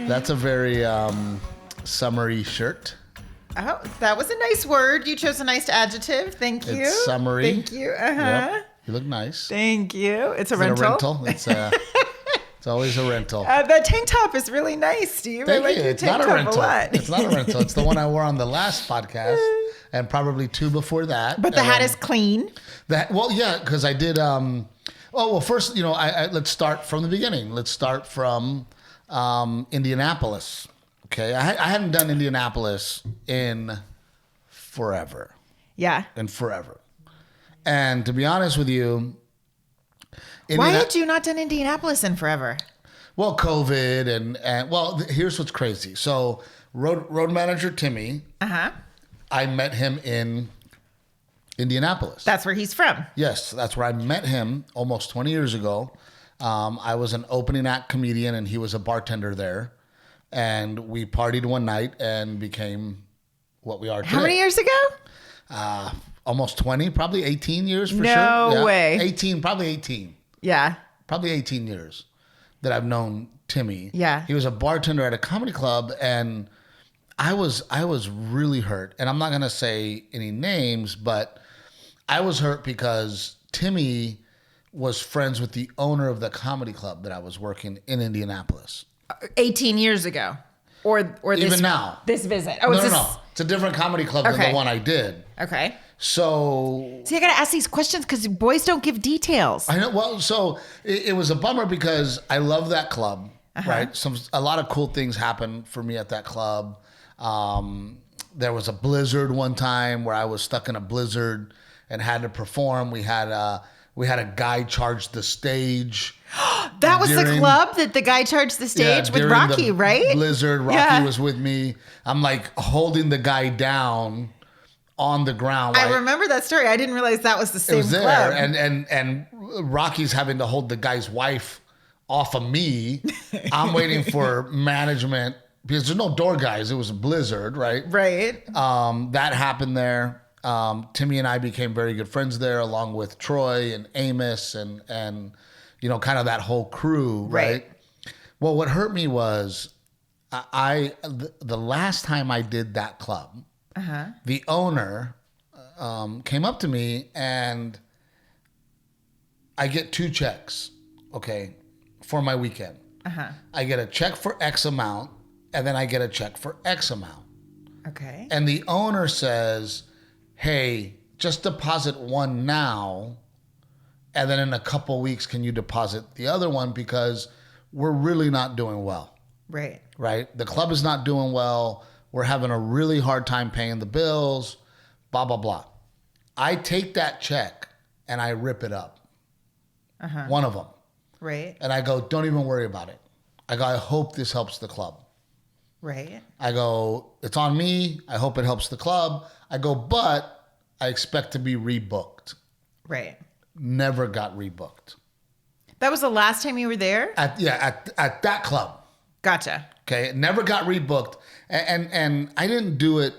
That's a very summery shirt. Oh, that was a nice word. You chose a nice adjective. Thank you. It's summery. Thank you. Yep. You look nice. Thank you. It's a Is rental. it a rental? It's always a rental. That tank top is really nice, Steve. Thank I like you. your It's tank not a top rental. a lot. It's not a rental. It's the one I wore on the last podcast and probably 2 before that. But the hat is clean. Because I did. First, let's start from the beginning. Let's start from Indianapolis. Okay, I hadn't done Indianapolis in forever. Yeah. And to be honest with you, why had you not done Indianapolis in forever? Well, COVID and here's what's crazy. So road manager Timmy, I met him in Indianapolis. That's where he's from. Yes, that's where I met him almost 20 years ago. I was an opening act comedian and he was a bartender there. And we partied one night and became what we are today. How many years ago? Almost 20, probably 18 years for sure. No way. 18, probably 18. Yeah. Probably 18 years that I've known Timmy. Yeah. He was a bartender at a comedy club and I was really hurt. And I'm not going to say any names, but I was hurt because Timmy was friends with the owner of the comedy club that I was working in Indianapolis. 18 years ago. Or Even this, now. This visit. No. It's a different comedy club than the one I did. Okay. So... See, I got to ask these questions because boys don't give details. I know. Well, so it was a bummer because I love that club, right? A lot of cool things happened for me at that club. There was a blizzard one time where I was stuck in a blizzard and had to perform. We had a guy charge the stage. That was the club that the guy charged the stage with Rocky, right? Blizzard. Rocky was with me. I'm like holding the guy down on the ground. I remember that story. I didn't realize that was the same club. It was there, and Rocky's having to hold the guy's wife off of me. I'm waiting for management because there's no door guys. It was a blizzard, right? Right. That happened there. Timmy and I became very good friends there, along with Troy and Amos and kind of that whole crew, right? Well, what hurt me was the last time I did that club, the owner came up to me and I get 2 checks, okay, for my weekend. I get a check for X amount and then I get a check for X amount. Okay. And the owner says, hey, just deposit one now. And then in a couple weeks, can you deposit the other one? Because we're really not doing well. Right. Right? The club is not doing well. We're having a really hard time paying the bills, blah, blah, blah. I take that check and I rip it up. One of them. Right. And I go, don't even worry about it. I go, I hope this helps the club. Right. I go, it's on me. I hope it helps the club. I go, but I expect to be rebooked. Right. Never got rebooked. That was the last time you were there? At that club. Gotcha. Okay. Never got rebooked. And I didn't do it,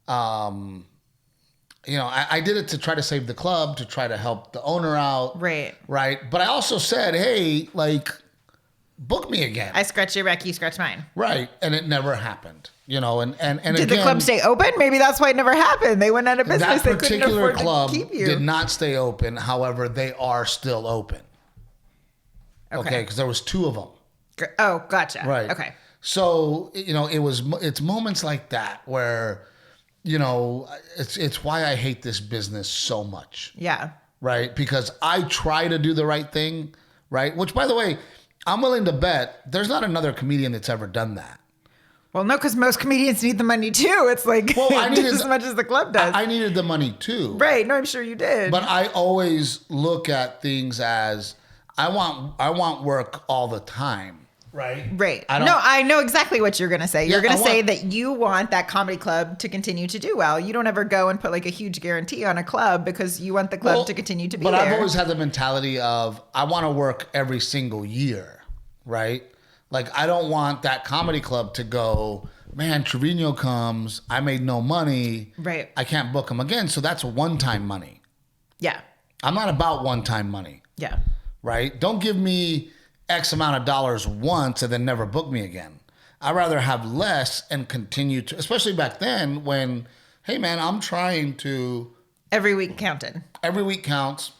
I did it to try to save the club, to try to help the owner out. Right. Right. But I also said, hey, book me again. I scratch your back, you scratch mine. Right. And it never happened. And did the club stay open? Maybe that's why it never happened. They went out of business. That particular club to keep you. did not stay open. However, they are still open. Okay. Because there was 2 of them. Oh, gotcha. Right. Okay. So, it's moments like that where, it's why I hate this business so much. Yeah. Right. Because I try to do the right thing. Right. Which, by the way, I'm willing to bet there's not another comedian that's ever done that. Well, no, because most comedians need the money too. It's like I needed as much as the club does. I needed the money too. Right. No, I'm sure you did. But I always look at things as I want work all the time. Right. Right. I know exactly what you're going to say. You're going to say that you want that comedy club to continue to do well. You don't ever go and put a huge guarantee on a club because you want the club to continue to be there. But I've always had the mentality of I want to work every single year. Right. I don't want that comedy club to go, man, Trevino comes, I made no money. Right. I can't book him again. So that's one-time money. Yeah. I'm not about one-time money. Yeah. Right. Don't give me X amount of dollars once and then never book me again. I'd rather have less and continue to, especially back then when, hey man, I'm trying to. Every week counted. Every week counts.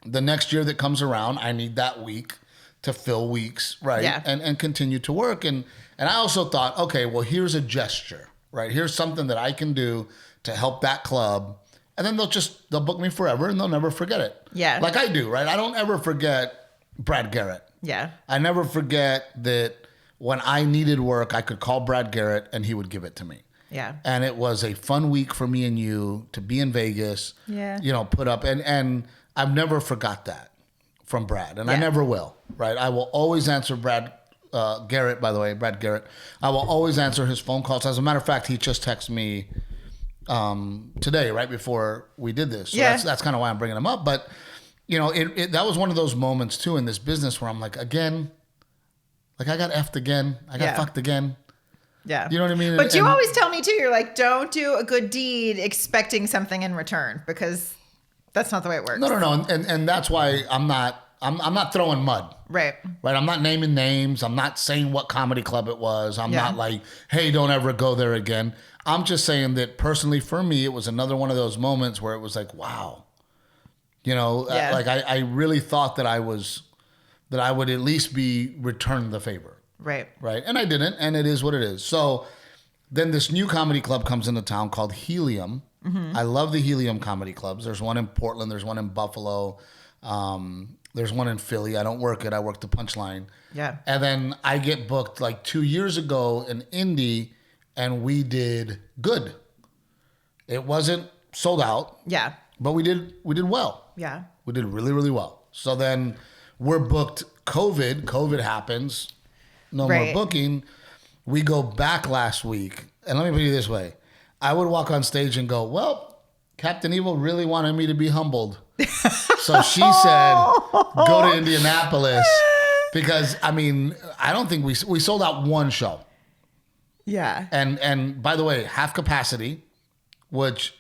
The next year that comes around, I need that week to fill weeks, right? Yeah. And continue to work. And I also thought, okay, well, here's a gesture, right? Here's something that I can do to help that club. And then they'll book me forever and they'll never forget it. Yeah. Like I do, right? I don't ever forget Brad Garrett. Yeah. I never forget that when I needed work, I could call Brad Garrett and he would give it to me. Yeah. And it was a fun week for me and you to be in Vegas. Yeah. Put up. And I've never forgot that from Brad. And I never will, right? I will always answer Brad Garrett, by the way, Brad Garrett. I will always answer his phone calls. As a matter of fact, he just texted me today, right before we did this. So that's kind of why I'm bringing him up. But, that was one of those moments too in this business where I'm like, again, like I got effed again. I got fucked again. Yeah. You know what I mean? But you always tell me too, you're like, don't do a good deed expecting something in return because that's not the way it works. No. And that's why I'm not throwing mud. Right. Right. I'm not naming names. I'm not saying what comedy club it was. I'm not like, hey, don't ever go there again. I'm just saying that personally for me, it was another one of those moments where it was like, wow. Like I really thought that I would at least be returned the favor. Right. Right. And I didn't. And it is what it is. So then this new comedy club comes into town called Helium. Mm-hmm. I love the Helium comedy clubs. There's one in Portland. There's one in Buffalo. There's one in Philly. I don't work it. I work the Punchline. Yeah. And then I get booked like 2 years ago in Indy and we did good. It wasn't sold out. Yeah. But we did well. Yeah. We did really, really well. So then we're booked COVID happens. No more booking. We go back last week. And let me put it this way. I would walk on stage and go, well, Captain Evil really wanted me to be humbled. So she said, go to Indianapolis. Because, I don't think we sold out one show. Yeah. And by the way, half capacity, which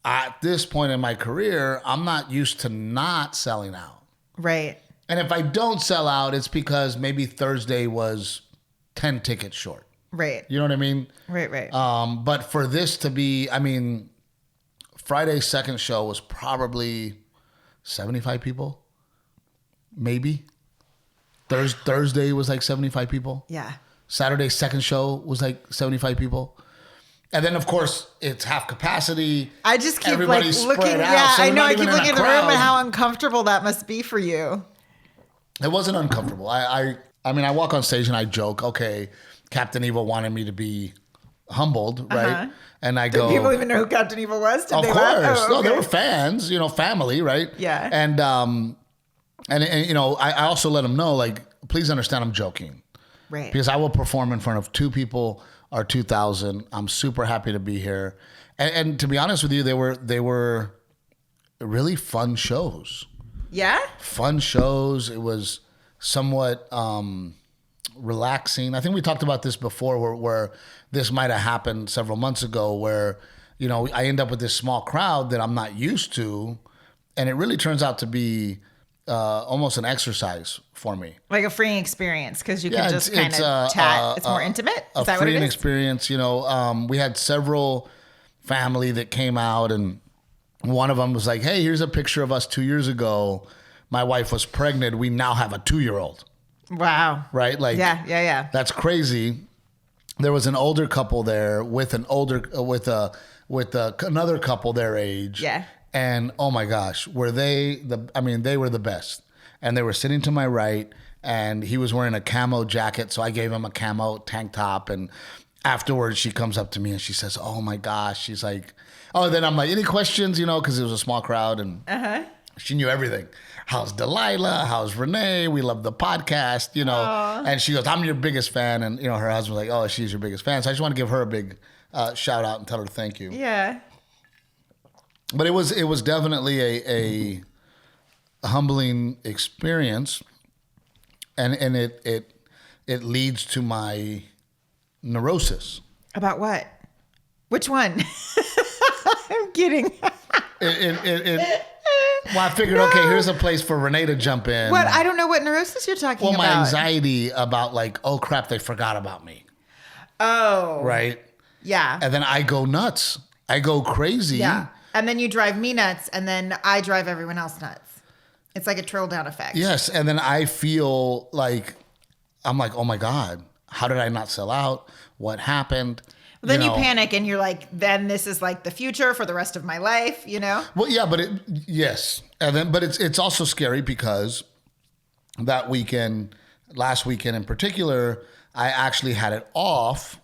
at this point in my career, I'm not used to not selling out. Right. And if I don't sell out, it's because maybe Thursday was 10 tickets short. Right. You know what I mean? Right. But for this to be, Friday's second show was probably 75 people. Maybe. Thursday was like 75 people. Yeah. Saturday's second show was like 75 people. And then, of course, it's half capacity. I just keep looking. Yeah, so I know. I keep looking at the room and how uncomfortable that must be for you. It wasn't uncomfortable. I walk on stage and I joke, okay, Captain Evil wanted me to be humbled, right? And I go... Did people even know who Captain Evil was? Of course. Oh, okay. No, they were fans, family, right? Yeah. And I also let them know, like, please understand I'm joking. Right. Because I will perform in front of 2 people or 2,000. I'm super happy to be here. And to be honest with you, they were really fun shows. Yeah? Fun shows. It was somewhat relaxing. I think we talked about this before where this might have happened several months ago where, I end up with this small crowd that I'm not used to. And it really turns out to be almost an exercise for me. Like a freeing experience because you can just kind of chat. It's more intimate. Is that what it is? A freeing experience. We had several family that came out and one of them was like, hey, here's a picture of us 2 years ago. My wife was pregnant. We now have a 2-year-old. Wow. Right? Like, yeah. That's crazy. There was an older couple there with another couple their age. Yeah. And oh my gosh, they were the best. And they were sitting to my right and he was wearing a camo jacket. So I gave him a camo tank top. And afterwards she comes up to me and she says, oh my gosh. She's like, oh, then I'm like, any questions, cause it was a small crowd and she knew everything. How's Delilah? How's Renee? We love the podcast, Aww. And she goes, I'm your biggest fan. And, her husband was like, oh, she's your biggest fan. So I just want to give her a big shout out and tell her thank you. Yeah. But it was definitely a humbling experience, and it leads to my neurosis. About what? Which one? I'm kidding. Well, I figured, okay, here's a place for Renee to jump in. What? I don't know what neurosis you're talking about. Well, my anxiety about like, oh crap, they forgot about me. Oh. Right? Yeah. And then I go nuts. I go crazy. Yeah. And then you drive me nuts, and then I drive everyone else nuts. It's like a trickle down effect. Yes. And then I feel like, I'm like, oh my God, how did I not sell out? What happened? Then you panic and you're like, then this is like the future for the rest of my life, you know? Well, yeah, yes. And then, but it's also scary because that weekend, last weekend in particular, I actually had it off.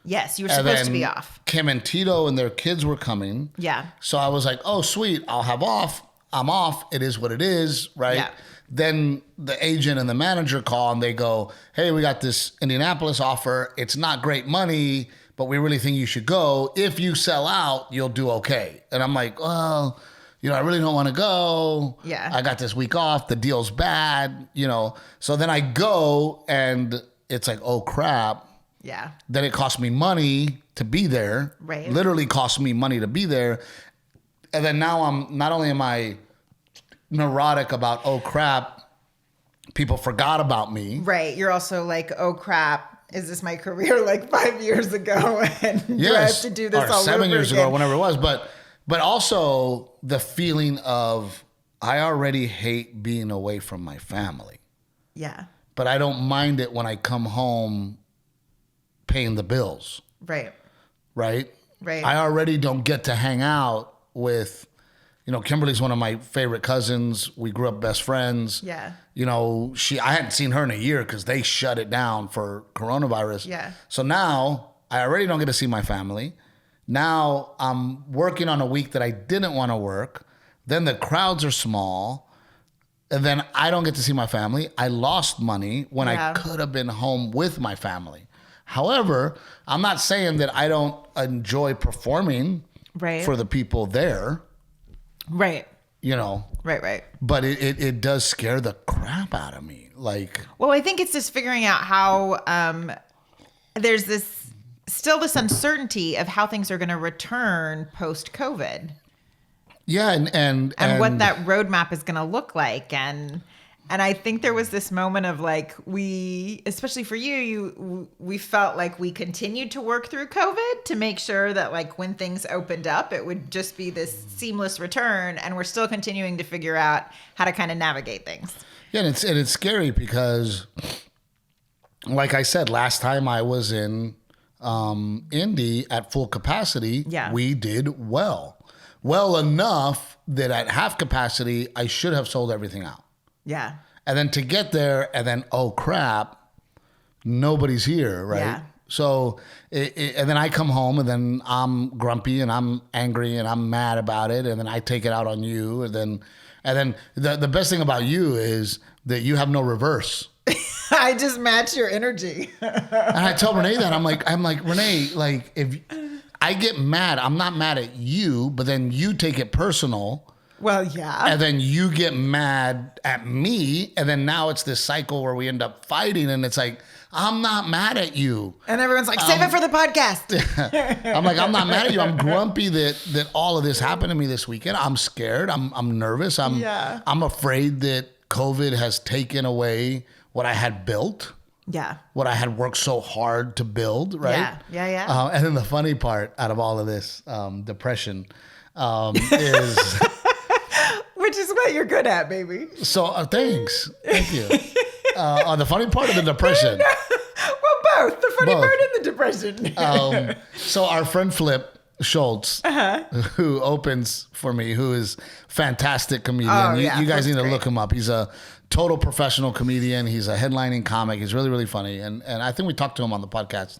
Yes, you were supposed to be off. Kim and Tito and their kids were coming. Yeah. So I was like, oh, sweet, I'll have off. I'm off. It is what it is, right? Yeah. Then the agent and the manager call and they go, hey, we got this Indianapolis offer. It's not great money, but we really think you should go. If you sell out, you'll do okay. And I'm like, well, I really don't want to go. Yeah. I got this week off. The deal's bad, So then I go and it's like, oh, crap. Yeah. Then it cost me money to be there. Right. Literally cost me money to be there. And then now not only am I neurotic about, oh crap, people forgot about me. Right. You're also like, oh crap, is this my career like 5 years ago? And Yes. do I have to do this or all 7 over years again? ago, whenever it was. But also the feeling of, I already hate being away from my family. Yeah. But I don't mind it when I come home paying the bills. Right. Right? Right. I already don't get to hang out with, Kimberly's one of my favorite cousins. We grew up best friends. Yeah. I hadn't seen her in a year because they shut it down for coronavirus. Yeah. So now I already don't get to see my family. Now I'm working on a week that I didn't want to work. Then the crowds are small. And then I don't get to see my family. I lost money when I could have been home with my family. However, I'm not saying that I don't enjoy performing for the people there. Right. Right. But it does scare the crap out of me. Like, well, I think it's just figuring out how there's still this uncertainty of how things are going to return post-COVID. Yeah, and what that roadmap is going to look like, and I think there was this moment of like, especially for we felt like we continued to work through COVID to make sure that like when things opened up, it would just be this seamless return, and we're still continuing to figure out how to kind of navigate things. Yeah, and it's scary because, like I said, last time I was in Indy at full capacity, we did well enough that at half capacity, I should have sold everything out. Yeah. And then to get there and then, oh crap, nobody's here, right? Yeah. So, and then I come home and then I'm grumpy and I'm angry and I'm mad about it. And then I take it out on you. And then the best thing about you is that you have no reverse. I just match your energy. And I tell Renee that I'm like, Renee, like if I get mad, I'm not mad at you, but then you take it personal. Well, yeah. And then you get mad at me. And then now it's this cycle where we end up fighting. And it's like, I'm not mad at you. And everyone's like, save it for the podcast. I'm like, I'm not mad at you. I'm grumpy that all of this happened to me this weekend. I'm scared. I'm nervous. I'm afraid that COVID has taken away what I had built. Yeah. What I had worked so hard to build, right? Yeah. And then the funny part out of all of this depression is... Which is what you're good at, baby. So thanks. Thank you. On the funny part of the depression. Well, both. The funny part and the depression. So our friend Flip Schultz, who opens for me, who is fantastic comedian. Oh, you guys need to look him up. He's a total professional comedian. He's a headlining comic. He's really, really funny. And I think we talked to him on the podcast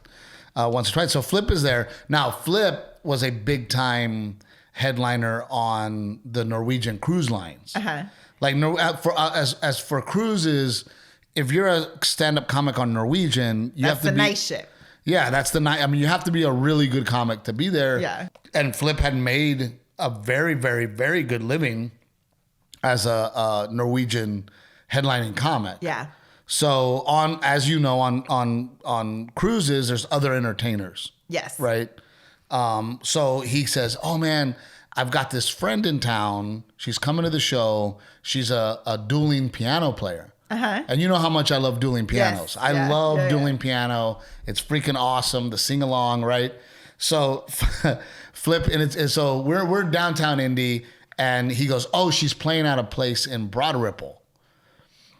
once or twice. So Flip is there. Now, Flip was a big time headliner on the Norwegian cruise lines. Like as for cruises, if you're a stand-up comic on Norwegian, you have to be nice shit. Yeah, that's the night. I mean, you have to be a really good comic to be there. Yeah. And Flip had made a very, very, very good living as a Norwegian headlining comic. Yeah. So as you know, on cruises, there's other entertainers. Yes. Right. So he says, "Oh man, I've got this friend in town. She's coming to the show. She's a dueling piano player. And you know how much I love dueling pianos. Yes. I love dueling piano. It's freaking awesome. The sing along, right? So Flip, and so we're downtown Indy, and he goes, "Oh, she's playing at a place in Broad Ripple."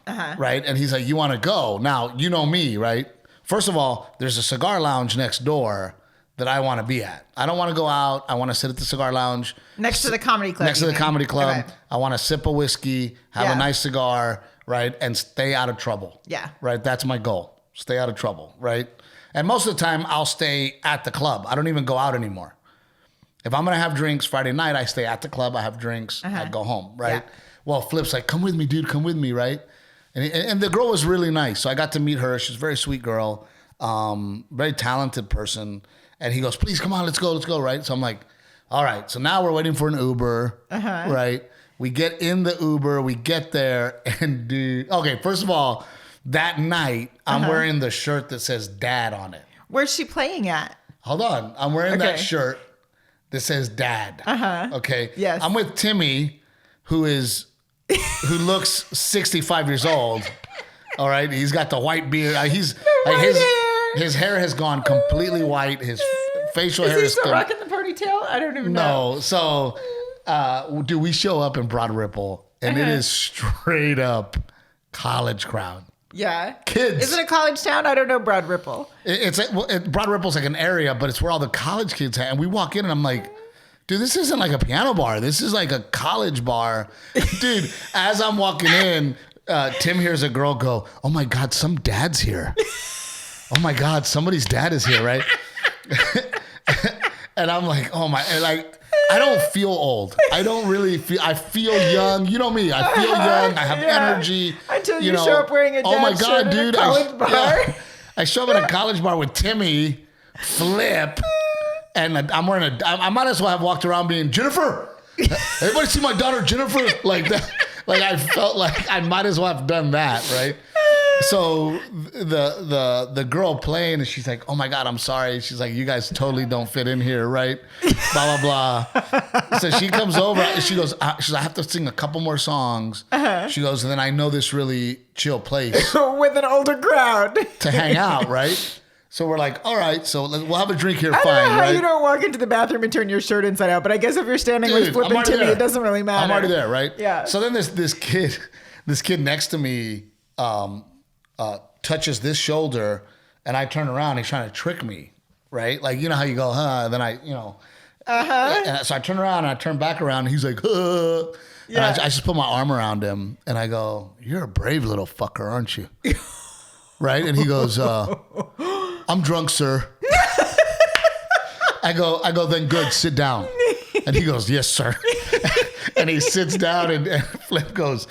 Right? And he's like, "You want to go?" Now, you know me, right? First of all, there's a cigar lounge next door that I want to be at. I don't want to go out. I want to sit at the cigar lounge. Next to the comedy club. Next to the comedy club. Okay. I want to sip a whiskey, have a nice cigar, right? And stay out of trouble. Yeah. Right? That's my goal. Stay out of trouble, right? And most of the time, I'll stay at the club. I don't even go out anymore. If I'm going to have drinks Friday night, I stay at the club. I have drinks. I go home, right? Yeah. Well, Flip's like, "Come with me, dude. Come with me," right? And the girl was really nice. So I got to meet her. She's a very sweet girl, very talented person. And he goes, "Please, come on, let's go, right?" So I'm like, all right. So now we're waiting for an Uber, right? We get in the Uber, we get there, and dude, okay, first of all, that night, I'm wearing the shirt that says Dad on it. Where's she playing at? Hold on. I'm wearing that shirt that says Dad. Okay? Yes. I'm with Timmy, who looks 65 years old. All right? He's got the white beard. His hair has gone completely white. His facial hair is... Is he still rocking the ponytail? I don't even know. No. So, dude, we show up in Broad Ripple, and it is straight up college crowd. Yeah. Kids. Is it a college town? I don't know Broad Ripple. Broad Ripple's like an area, but it's where all the college kids are. And we walk in, and I'm like... Dude, this isn't like a piano bar. This is like a college bar. Dude, as I'm walking in, Tim hears a girl go, "Oh my God, some dad's here. Oh my God, somebody's dad is here," right? And I'm like, oh my, and like, I don't feel old. I don't really feel, I feel young. You know me, I feel young. I have energy. Until you show up wearing a dad shirt in a college bar. I show up at a college bar with Timmy, Flip, and I'm wearing I might as well have walked around being, "Jennifer, everybody see my daughter Jennifer?" Like that. Like I felt like I might as well have done that, right? So the girl playing, and she's like, "Oh my God, I'm sorry." She's like, "You guys totally don't fit in here, right?" Blah blah blah. So she comes over. She goes, "I have to sing a couple more songs." She goes, "And then I know this really chill place with an older crowd to hang out, right?" So we're like, all right, so we'll have a drink here, I fine, don't know how right? you don't walk into the bathroom and turn your shirt inside out, but I guess if you're standing with Flip and Timmy, it doesn't really matter. I'm already there, right? Yeah. So then this kid next to me touches this shoulder, and I turn around. He's trying to trick me, right? Like, you know how you go, huh? And then and so I turn around and I turn back around, and he's like, huh. Yeah. And I just put my arm around him, and I go, "You're a brave little fucker, aren't you?" Right? And he goes, "I'm drunk, sir." I go, "Then good, sit down." And he goes, "Yes, sir." And he sits down, and Flip goes,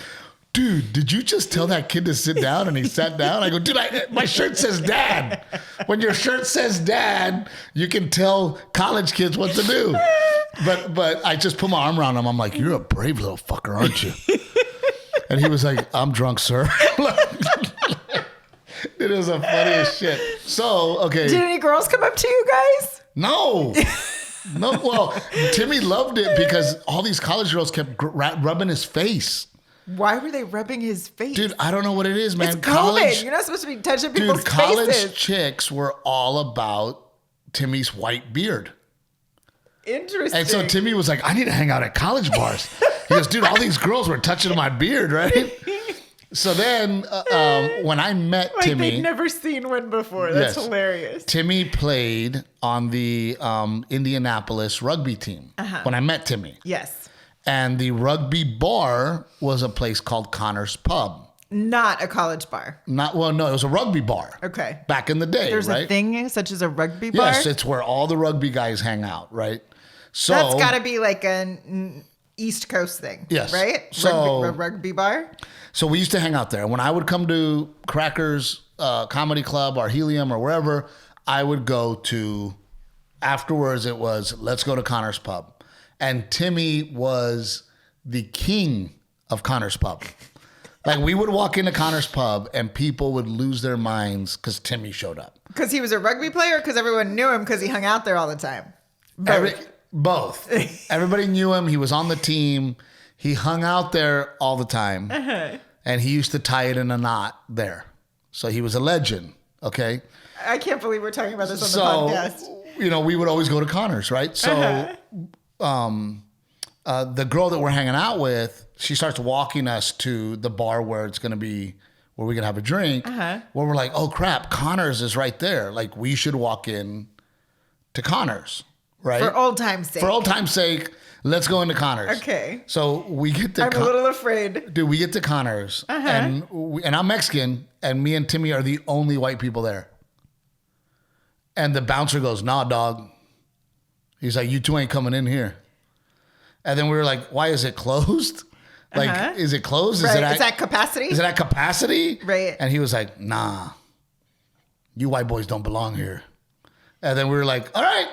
"Dude, did you just tell that kid to sit down?" And he sat down. I go, "Dude, my shirt says Dad. When your shirt says Dad, you can tell college kids what to do." But I just put my arm around him. I'm like, "You're a brave little fucker, aren't you?" And he was like, "I'm drunk, sir." It was the funniest shit. So, okay. Did any girls come up to you guys? No. No. Well, Timmy loved it because all these college girls kept rubbing his face. Why were they rubbing his face? Dude, I don't know what it is, man. It's COVID. You're not supposed to be touching people's faces. College chicks were all about Timmy's white beard. Interesting. And so Timmy was like, "I need to hang out at college bars." He goes, "Dude, all these girls were touching my beard, right?" So then, when I met Timmy... they'd never seen one before. That's hilarious. Timmy played on the Indianapolis rugby team when I met Timmy. Yes. And the rugby bar was a place called Connor's Pub. Not a college bar. No, it was a rugby bar. Okay. Back in the day, There's right? a thing such as a rugby bar? Yes, it's where all the rugby guys hang out, right? So that's got to be like an East Coast thing, yes. Right? So rugby bar? So we used to hang out there. When I would come to Crackers Comedy Club or Helium or wherever, I would go to, afterwards it was, let's go to Connor's Pub. And Timmy was the king of Connor's Pub. Like, we would walk into Connor's Pub and people would lose their minds because Timmy showed up. Because he was a rugby player, because everyone knew him because he hung out there all the time? Both. Everybody knew him. He was on the team. He hung out there all the time. And he used to tie it in a knot there. So he was a legend. Okay. I can't believe we're talking about this on the podcast. You know, we would always go to Connor's, right? So the girl that we're hanging out with, she starts walking us to the bar where it's going to be, where we can have a drink. Where we're like, oh crap, Connor's is right there. Like, we should walk in to Connor's, right? For old time's sake. For old time's sake, let's go into Connor's. Okay. So we get to I'm a little afraid. Dude, we get to Connor's, and I'm Mexican, and me and Timmy are the only white people there. And the bouncer goes, nah, dog. He's like, you two ain't coming in here. And then we were like, why is it closed? Like, is it closed? Right. Is it at capacity? Is it at capacity? Right. And he was like, nah, you white boys don't belong here. And then we were like, all right,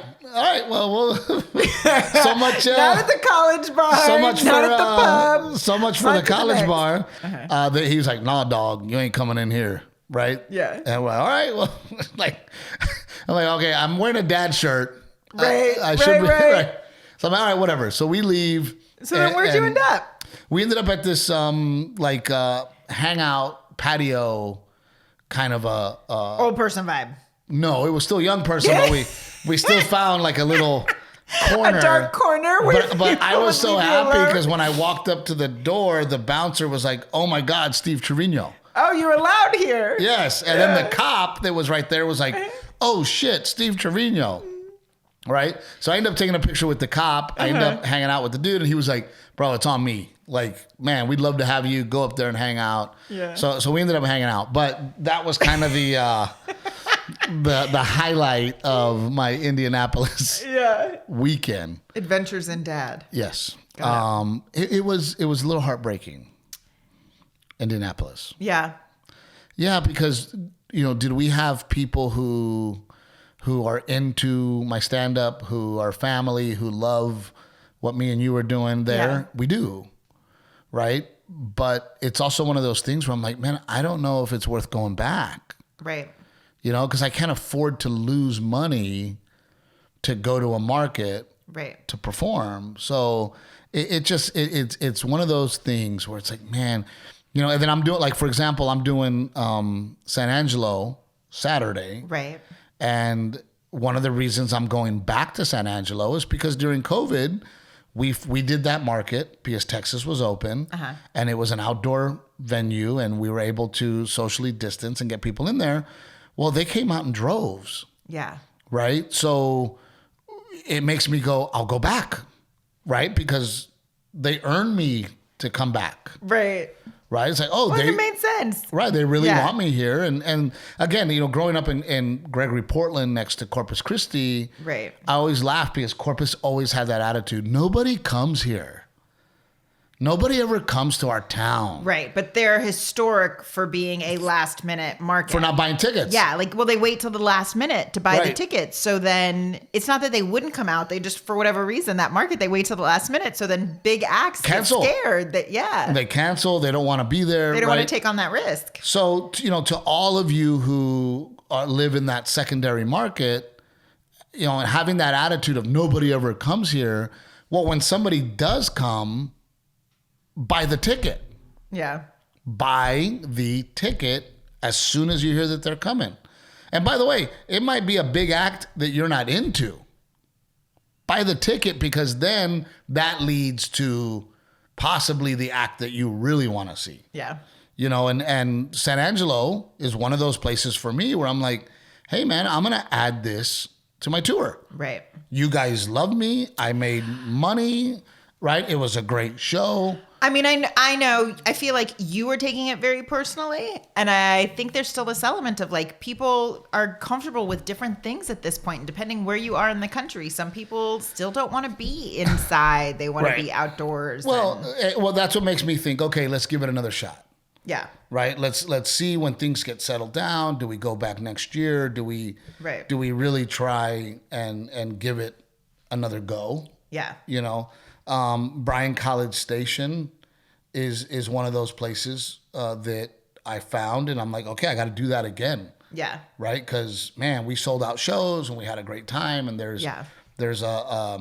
well, so much. Not at the college bar. So much not for at the pub. So much for the college bar. That he was like, nah, dog, you ain't coming in here, right? Yeah. And we're like, all right, well, like, I'm like, okay, I'm wearing a dad shirt. Right. I should be right. So I'm like, all right, whatever. So we leave. So then where'd you end up? We ended up at this hangout patio, kind of a old person vibe. No, it was still young person, but we still found like a little corner, a dark corner. But I was so happy because when I walked up to the door, the bouncer was like, "Oh my God, Steve Trevino." Oh, you're allowed here. Yes, and then the cop that was right there was like, "Oh shit, Steve Trevino." Right? So I ended up taking a picture with the cop. I ended up hanging out with the dude, and he was like, "Bro, it's on me. Like, man, we'd love to have you go up there and hang out." Yeah. So we ended up hanging out, but that was kind of the highlight of my Indianapolis weekend. Adventures in Dad. Yes. It was a little heartbreaking. Indianapolis. Yeah. Yeah, because did we have people who are into my stand-up, who are family, who love what me and you are doing there? Yeah. We do, right? But it's also one of those things where I'm like, man, I don't know if it's worth going back. Right. Because I can't afford to lose money to go to a market to perform. So it's one of those things where it's like, man, and then I'm doing, like, for example, I'm doing San Angelo Saturday. Right. And one of the reasons I'm going back to San Angelo is because during COVID, we did that market because Texas was open and it was an outdoor venue and we were able to socially distance and get people in there. Well, they came out in droves. Yeah. Right? So it makes me go, I'll go back. Right? Because they earned me to come back. Right. Right? It's like, it made sense. Right. They really want me here. And again, growing up in Gregory, Portland, next to Corpus Christi, I always laugh because Corpus always had that attitude. Nobody comes here. Nobody ever comes to our town. Right. But they're historic for being a last minute market. For not buying tickets. Yeah. They wait till the last minute to buy the tickets. So then it's not that they wouldn't come out. They just, for whatever reason, that market, they wait till the last minute. So then big acts cancel. Get scared that, They cancel. They don't want to be there. They don't want to take on that risk. So, to all of you who live in that secondary market, and having that attitude of nobody ever comes here. Well, when somebody does come, buy the ticket. Yeah. Buy the ticket as soon as you hear that they're coming. And by the way, it might be a big act that you're not into. Buy the ticket because then that leads to possibly the act that you really want to see. Yeah. And San Angelo is one of those places for me where I'm like, hey man, I'm going to add this to my tour. Right. You guys loved me. I made money. Right. It was a great show. I mean, I know, I feel like you were taking it very personally. And I think there's still this element of people are comfortable with different things at this point, depending where you are in the country. Some people still don't want to be inside. They want to be outdoors. Well, that's what makes me think, okay, let's give it another shot. Yeah. Right. Let's see when things get settled down. Do we go back next year? Do we really try and give it another go? Yeah. Bryan College Station is one of those places that I found, and I'm like, okay, I got to do that again. Yeah. Right? Because, man, we sold out shows, and we had a great time, and there's a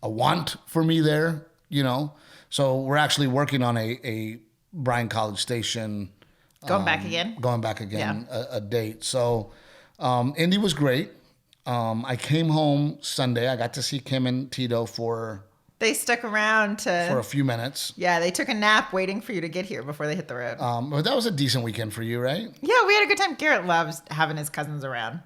want for me there, you know. So we're actually working on a Bryan College Station. Going back again? Going back again, a date. So Indy was great. I came home Sunday. I got to see Kim and Tito They stuck around for a few minutes. Yeah, they took a nap waiting for you to get here before they hit the road. But that was a decent weekend for you, right? Yeah, we had a good time. Garrett loves having his cousins around.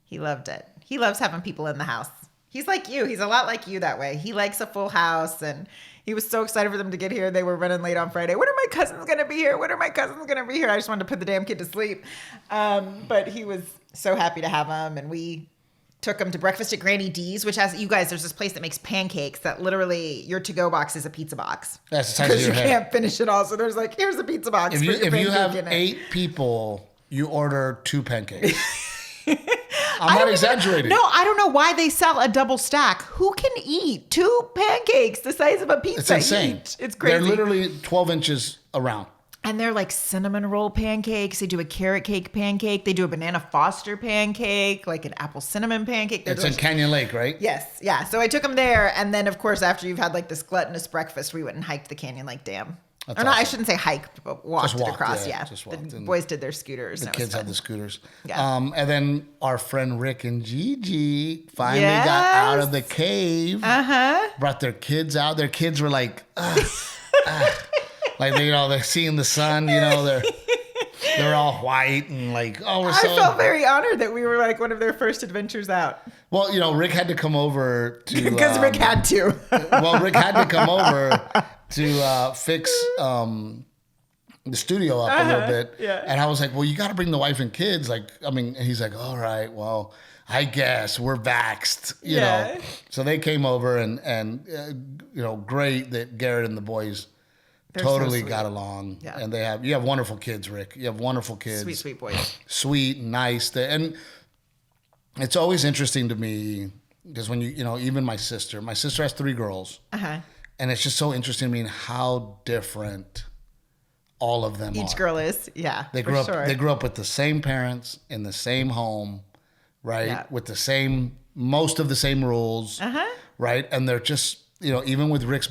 He loved it. He loves having people in the house. He's like you. He's a lot like you that way. He likes a full house, and he was so excited for them to get here. They were running late on Friday. When are my cousins going to be here? When are my cousins going to be here? I just wanted to put the damn kid to sleep. But he was so happy to have them, and we took him to breakfast at Granny D's, which has, you guys, there's this place that makes pancakes that literally your to-go box is a pizza box. That's the size of your head. Because you can't finish it all. So there's like, here's a pizza box. If you have 8 people, you order 2 pancakes. I'm not exaggerating. No, I don't know why they sell a double stack. Who can eat 2 pancakes the size of a pizza? It's insane. It's crazy. They're literally 12 inches around. And they're like cinnamon roll pancakes. They do a carrot cake pancake. They do a banana Foster pancake, like an apple cinnamon pancake. It's in Canyon Lake, right? Yes. Yeah. So I took them there. And then, of course, after you've had like this gluttonous breakfast, we went and hiked the Canyon Lake Dam. That's or not, awesome. I shouldn't say hiked, but walked it across. Yeah. Just walked. The boys did their scooters. The kids had the scooters. Yeah. And then our friend Rick and Gigi finally got out of the cave. Brought their kids out. Their kids were like, like they're seeing the sun. You know, they're all white and like, oh, I felt very honored that we were like one of their first adventures out. Well, you know, Rick had to come over to because Rick had to. Well, Rick had to come over to fix the studio up a little bit. Yeah. And I was like, well, you got to bring the wife and kids. Like, I mean, and he's like, all right, well, I guess we're vaxxed, you know. So they came over and you know, great that Garrett and the boys totally got along. Yeah. And you have wonderful kids, Rick. You have wonderful kids. Sweet, sweet boys. Sweet, nice. And it's always interesting to me because when you know, even my sister has 3 girls. And it's just so interesting to me how different all of them are. Each girl is, yeah. They grew up with the same parents in the same home, right? Yeah. With most of the same rules, right? And they're just, you know, even with Rick,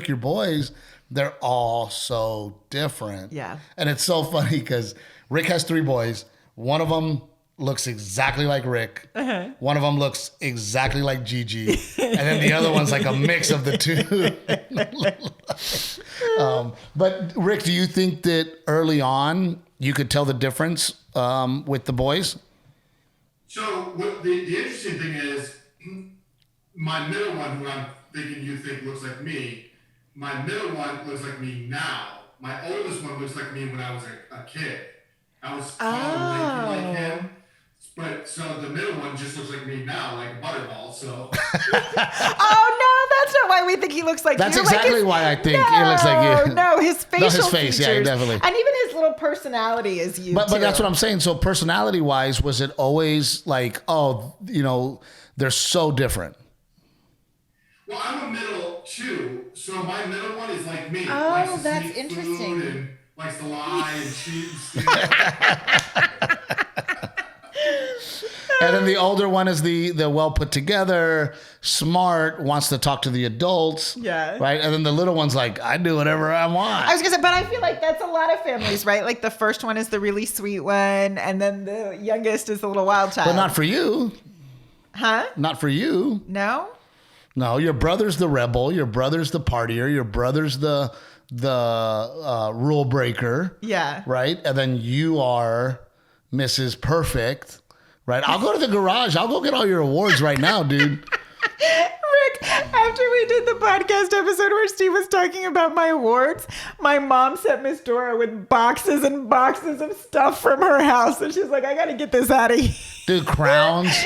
your boys, they're all so different. Yeah. And it's so funny because Rick has 3 boys. One of them looks exactly like Rick. One of them looks exactly like Gigi. And then the other one's like a mix of the 2. But Rick, do you think that early on you could tell the difference with the boys? So the interesting thing is my middle one, who I'm thinking you think looks like me, my middle one looks like me now. My oldest one looks like me when I was a kid. I was probably like him. But so the middle one just looks like me now, like a butterball. So. Oh no, that's not why we think he looks like you. That's exactly why I think he looks like you. No, his facial face, features, yeah, definitely, and even his little personality is you. But that's what I'm saying. So personality wise, was it always like, oh, you know, they're so different? Well, I'm a middle too, so my middle one is like me. Oh, likes to that's sneak interesting. Food and likes to lie and cheat and steal. And then the older one is the well put together, smart, wants to talk to the adults. Yeah. Right? And then the little one's like, I do whatever I want. I was gonna say, but I feel like that's a lot of families, right? Like the first one is the really sweet one, and then the youngest is the little wild child. But not for you. Huh? Not for you. No? No, your brother's the rebel, your brother's the partier, your brother's the rule breaker. Yeah. Right? And then you are Mrs. Perfect. Right, I'll go to the garage. I'll go get all your awards right now, dude. Rick, after we did the podcast episode where Steve was talking about my awards, my mom sent Miss Dora with boxes and boxes of stuff from her house. And she's like, I got to get this out of here. Dude, crowns.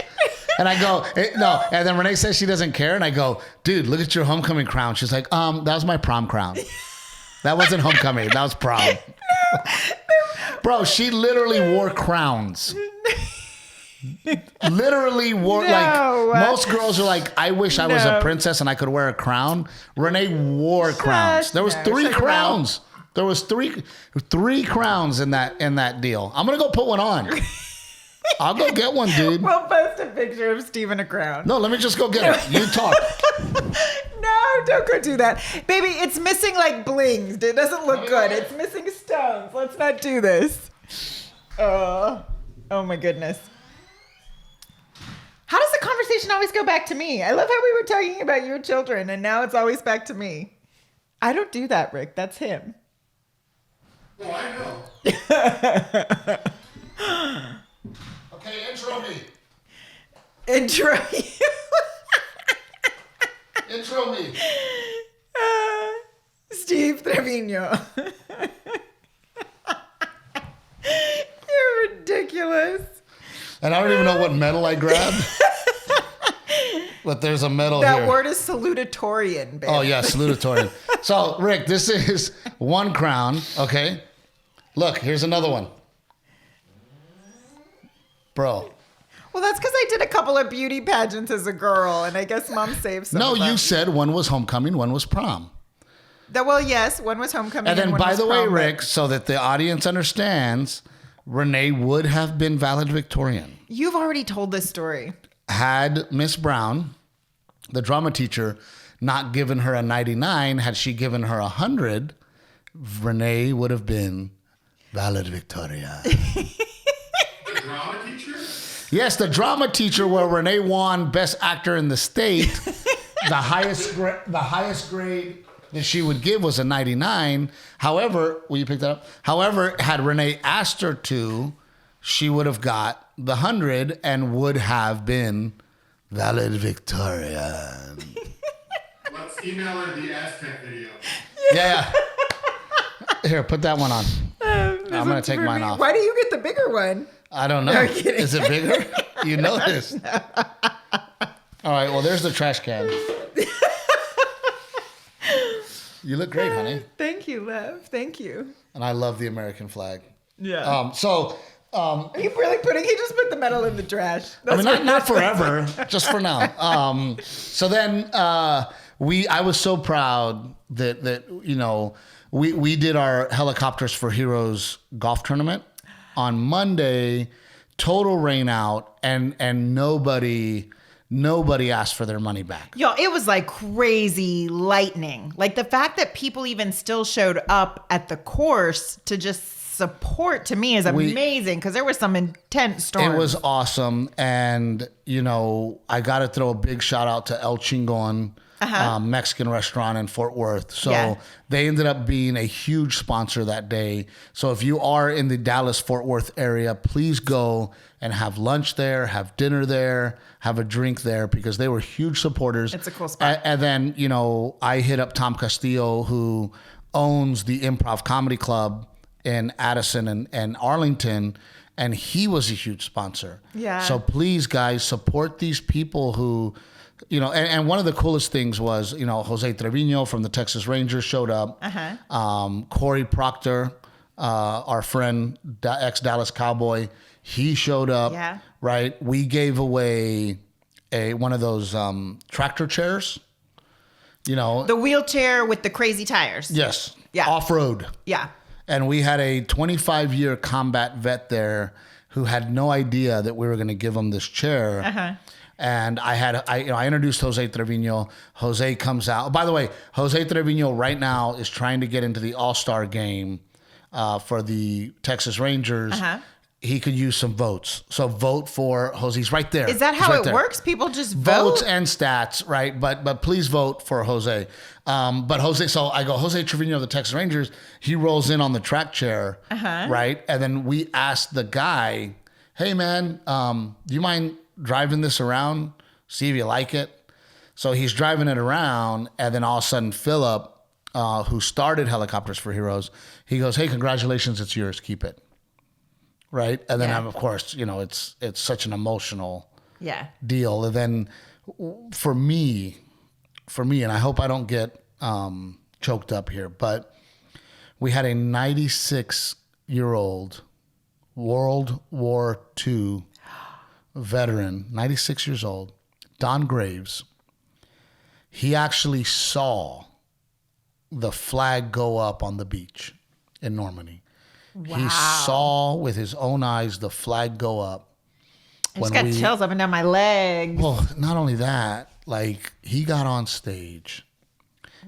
And I go, no. And then Renee says she doesn't care. And I go, dude, look at your homecoming crown. She's like, that was my prom crown. That wasn't homecoming. That was prom. No. Bro, she literally wore crowns. Literally wore most girls are like, I wish I was a princess and I could wear a crown. Renee wore crowns. There was 3 crowns. There was three crowns in that deal. I'm gonna go put one on. I'll go get one, dude. We'll post a picture of Steve in a crown. No, let me just go get it. You talk. No, don't go do that. Baby, it's missing like blings. It doesn't look good. It's missing stones. Let's not do this. Oh my goodness. How does the conversation always go back to me? I love how we were talking about your children and now it's always back to me. I don't do that, Rick. That's him. Oh, I know. Okay, intro me. Intro you. Intro me. Steve Trevino. You're ridiculous. And I don't even know what medal I grabbed. But there's a medal That here. word is salutatorian, baby. Oh, yeah, salutatorian. So, Rick, this is one crown, okay? Look, here's another one. Bro. Well, that's because I did a couple of beauty pageants as a girl, and I guess Mom saved some No, of them. you said one was homecoming, one was prom. Well, yes, one was homecoming. And then, one by was the way, prom, Rick, so that the audience understands, Renee would have been valedictorian. You've already told this story. Had Miss Brown, the drama teacher, not given her a 99, had she given her 100, Renee would have been valedictorian. The drama teacher? Yes, the drama teacher where Renee won Best Actor in the state. The highest grade that she would give was a 99. However, will you pick that up? However, had Renee asked her to, she would have got the 100 and would have been valedictorian. Let's email her the Aztec video. Yeah. Here, put that one on. I'm going to take mine off. Why do you get the bigger one? I don't know. No, I'm kidding. Is it bigger? You know this. All right. Well, there's the trash can. You look great, honey. Thank you, love. Thank you. And I love the American flag. Yeah. Are Are you really putting? He just put the medal in the trash. I mean, not forever, just for now. So then I was so proud that we did our Helicopters for Heroes golf tournament on Monday. Total rain out, and nobody asked for their money back. Yo, it was like crazy lightning. Like the fact that people even still showed up at the course to just support, to me, is amazing because there was some intense storms. It was awesome. And, I got to throw a big shout out to El Chingon, Mexican restaurant in Fort Worth. So they ended up being a huge sponsor that day. So if you are in the Dallas-Fort Worth area, please go and have lunch there, have dinner there, have a drink there, because they were huge supporters. It's a cool spot. And then, I hit up Tom Castillo, who owns the Improv Comedy Club in Addison and Arlington, and he was a huge sponsor. Yeah. So please, guys, support these people who, and one of the coolest things was, Jose Trevino from the Texas Rangers showed up. Corey Proctor, our friend, ex-Dallas Cowboy, he showed up. Yeah. Right. We gave away one of those tractor chairs. The wheelchair with the crazy tires. Yes. Yeah. Off-road. Yeah. And we had a 25-year combat vet there who had no idea that we were going to give him this chair. And I introduced Jose Trevino. Jose comes out. By the way, Jose Trevino right now is trying to get into the All-Star game for the Texas Rangers. He could use some votes. So vote for Jose. He's right there. Is that how it works? People just vote? Votes and stats, right? But please vote for Jose. But Jose, so I go, Jose Trevino of the Texas Rangers, he rolls in on the track chair, right? And then we asked the guy, hey man, do you mind driving this around? See if you like it. So he's driving it around, and then all of a sudden Philip, who started Helicopters for Heroes, he goes, hey, congratulations, it's yours, keep it. Right? And then of course, it's such an emotional deal. And then for me, and I hope I don't get choked up here, but we had a 96-year-old World War II veteran, 96 years old, Don Graves. He actually saw the flag go up on the beach in Normandy. Wow. He saw with his own eyes the flag go up. I just got chills up and down my legs. Well, not only that, like he got on stage.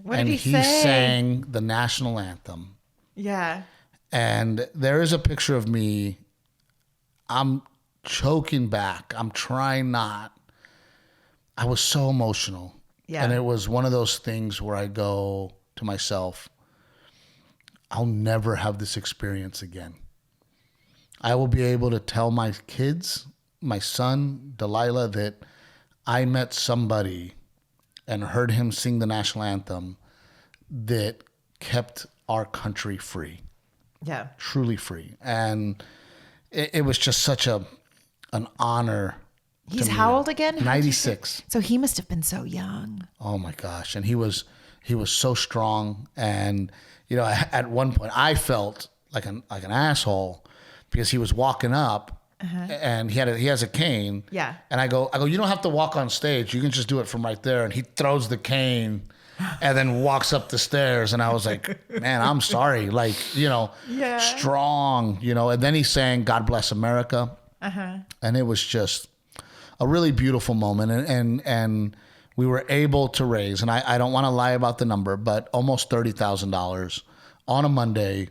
What did he say? And he sang the national anthem. Yeah. And there is a picture of me. I'm choking back. I'm trying not. I was so emotional. Yeah. And it was one of those things where I go to myself, I'll never have this experience again. I will be able to tell my kids, my son, Delilah, that I met somebody and heard him sing the national anthem that kept our country free. Yeah. Truly free. And it was just such an honor. He's how old again? 96. So he must have been so young. Oh my gosh. And he was so strong. And, you know, at one point I felt like an asshole because he was walking up and he has a cane. Yeah. And I go, you don't have to walk on stage. You can just do it from right there. And he throws the cane and then walks up the stairs. And I was like, man, I'm sorry. Like, you know, strong, you know, and then he sang God Bless America. And it was just a really beautiful moment. And we were able to raise, and I don't want to lie about the number, but almost $30,000 on a Monday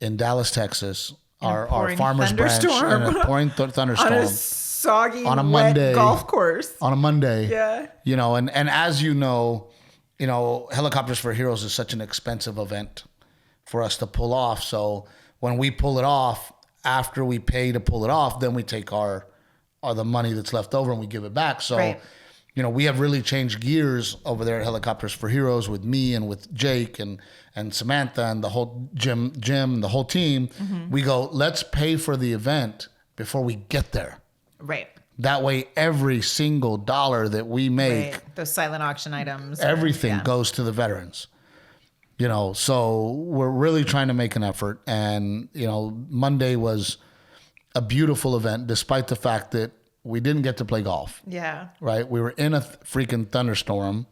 in Dallas, Texas. Our farmer's branch in a pouring thunderstorm. On a soggy, on a wet Monday, golf course. On a Monday. Yeah. You know, and as you know, Helicopters for Heroes is such an expensive event for us to pull off. So when we pull it off, after we pay to pull it off, then we take the money that's left over and we give it back. So, you know, we have really changed gears over there at Helicopters for Heroes with me and with Jake and Samantha and the whole Jim, the whole team. We go, let's pay for the event before we get there. Right. That way, every single dollar that we make, those silent auction items, everything goes to the veterans. You know, so we're really trying to make an effort. And, you know, Monday was a beautiful event, despite the fact that we didn't get to play golf. Yeah. Right. We were in a freaking thunderstorm.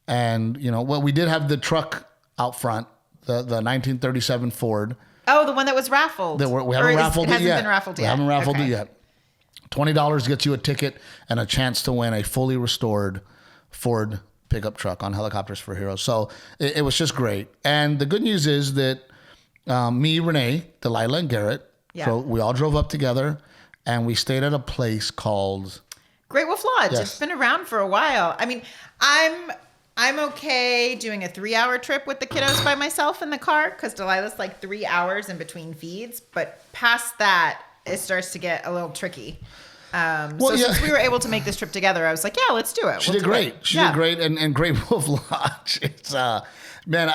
And, you know, well, we did have the truck out front, the 1937 Ford. Oh, the one that was raffled. We haven't raffled it yet. It hasn't been raffled yet. We haven't raffled it yet. $20 gets you a ticket and a chance to win a fully restored Ford pickup truck on Helicopters for Heroes. So it was just great. And the good news is that me, Renee, Delilah, and Garrett, so we all drove up together and we stayed at a place called Great Wolf Lodge. Yes. It's been around for a while. I mean, I'm okay doing a 3-hour trip with the kiddos by myself in the car because Delilah's like 3 hours in between feeds. But past that, it starts to get a little tricky. Since we were able to make this trip together, I was like, yeah, let's do it. She did great. She did great. And Great Wolf Lodge, it's, man,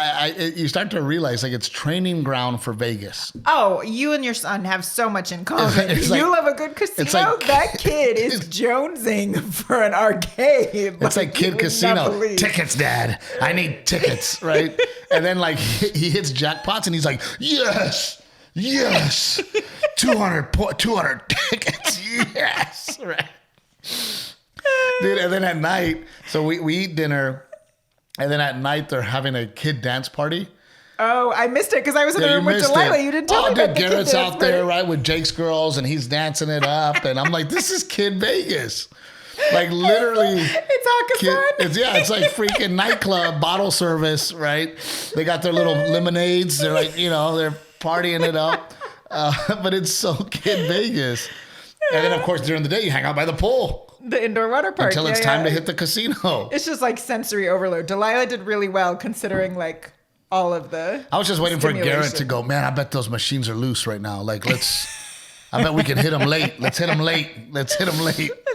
you start to realize like it's training ground for Vegas. Oh, you and your son have so much in common. You love a good casino. Like, that kid is jonesing for an arcade. It's like kid casino. Tickets, Dad. I need tickets, right? And then like he hits jackpots and he's like, yes. 200 tickets. Yes. Right. Dude, and then at night, so we eat dinner. And then at night, they're having a kid dance party. Oh, I missed it because I was in the room with Delilah. You didn't tell me about the kid Garrett's out there, right, with Jake's girls, and he's dancing it up. And I'm like, this is Kid Vegas. Like, literally. It's Hakkasan. It's like freaking nightclub, bottle service, right? They got their little lemonades. They're like, you know, they're partying it up. But it's so Kid Vegas. And then, of course, during the day, you hang out by the pool. The indoor water park. Until it's time to hit the casino. It's just like sensory overload. Delilah did really well considering like all of the I was just waiting for Garrett to go, man, I bet those machines are loose right now. Like, I bet we can hit them late. Let's hit them late.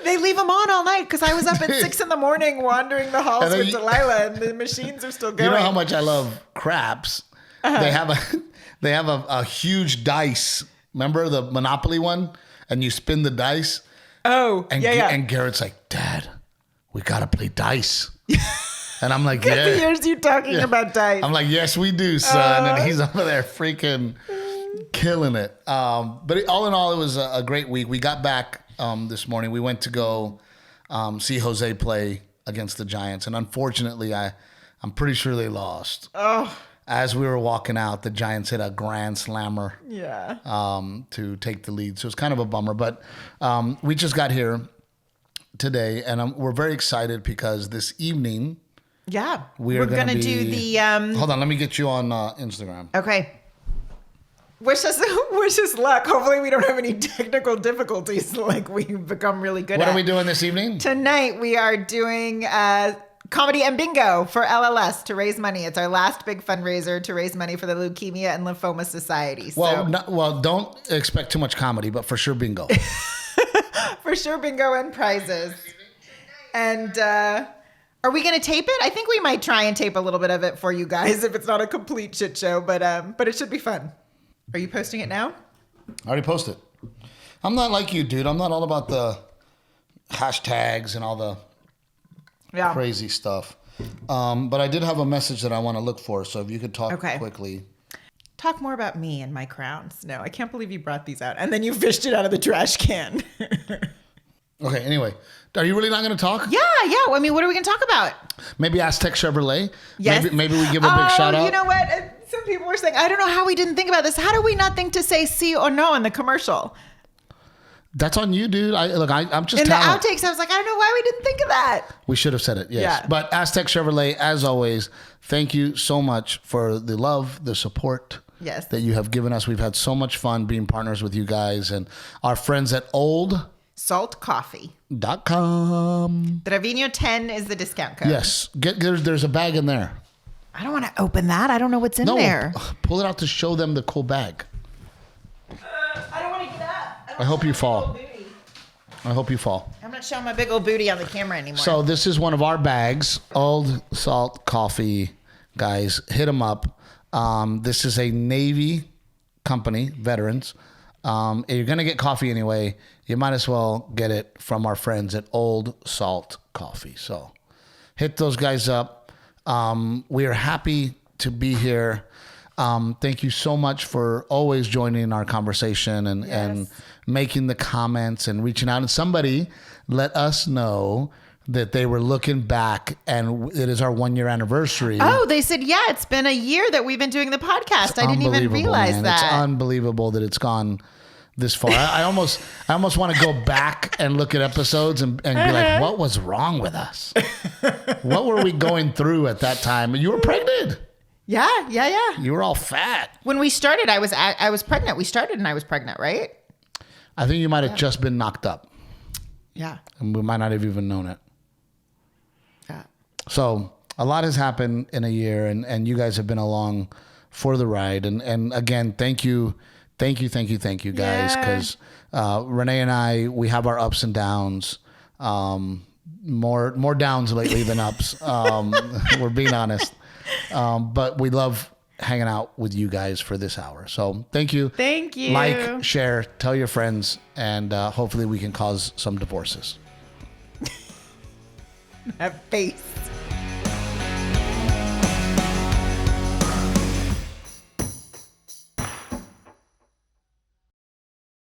They leave them on all night because I was up at 6 a.m. wandering the halls with Delilah and the machines are still going. You know how much I love craps? They have a huge dice. Remember the Monopoly one? And you spin the dice. Oh, And Garrett's like, Dad, we got to play dice. And I'm like, yeah. He hears you talking about dice. I'm like, yes, we do, son. And he's over there freaking killing it. But all in all, it was a great week. We got back this morning. We went to go see Jose play against the Giants. And unfortunately, I'm pretty sure they lost. Oh. As we were walking out, the Giants hit a grand slammer to take the lead. So it was kind of a bummer. But we just got here today, and we're very excited because this evening we're gonna do the. Hold on, let me get you on Instagram. Okay. Wish us luck. Hopefully we don't have any technical difficulties. Like we've become really good. What are we doing this evening? Tonight we are doing comedy and bingo for LLS to raise money. It's our last big fundraiser to raise money for the Leukemia and Lymphoma Society. Well, don't expect too much comedy, but for sure bingo. For sure bingo and prizes. And are we going to tape it? I think we might try and tape a little bit of it for you guys if it's not a complete shit show, but it should be fun. Are you posting it now? I already posted. I'm not like you, dude. I'm not all about the hashtags and all the crazy stuff. But I did have a message that I want to look for. So if you could talk quickly. Talk more about me and my crowns. No, I can't believe you brought these out. And then you fished it out of the trash can. Okay, anyway. Are you really not going to talk? Yeah. I mean, what are we going to talk about? Maybe Aztec Chevrolet? Yes. Maybe we give a big shout out? You know what? Some people were saying, I don't know how we didn't think about this. How do we not think to say sí or no in the commercial? That's on you, dude. I'm just in telling. The outtakes, I was like, I don't know why we didn't think of that. We should have said it, yes. Yeah. But Aztec Chevrolet, as always, thank you so much for the love, the support that you have given us. We've had so much fun being partners with you guys and our friends at oldsaltcoffee.com. Trevino 10 is the discount code. Yes. There's a bag in there. I don't want to open that. I don't know what's in there. Pull it out to show them the cool bag. I don't want to get up. I hope you fall. I'm not showing my big old booty on the camera anymore. So this is one of our bags. Old Salt Coffee, guys. Hit them up. This is a Navy company, veterans. If you're going to get coffee anyway, you might as well get it from our friends at Old Salt Coffee. So hit those guys up. We are happy to be here. Thank you so much for always joining our conversation and making the comments and reaching out. And somebody let us know that they were looking back and it is our 1 year anniversary. Oh, they said, it's been a year that we've been doing the podcast. I didn't even realize that. It's unbelievable that it's gone this far. I almost want to go back and look at episodes and be like, what was wrong with us? What were we going through at that time? You were pregnant. Yeah. You were all fat. When we started, I was pregnant. We started and I was pregnant, right? I think you might have just been knocked up. Yeah. And we might not have even known it. Yeah. So a lot has happened in a year and you guys have been along for the ride. And again, thank you guys. Because Renee and I, we have our ups and downs. More downs lately than ups. We're being honest. But we love hanging out with you guys for this hour. So thank you. Thank you. Like, share, tell your friends, and hopefully we can cause some divorces. Have faith.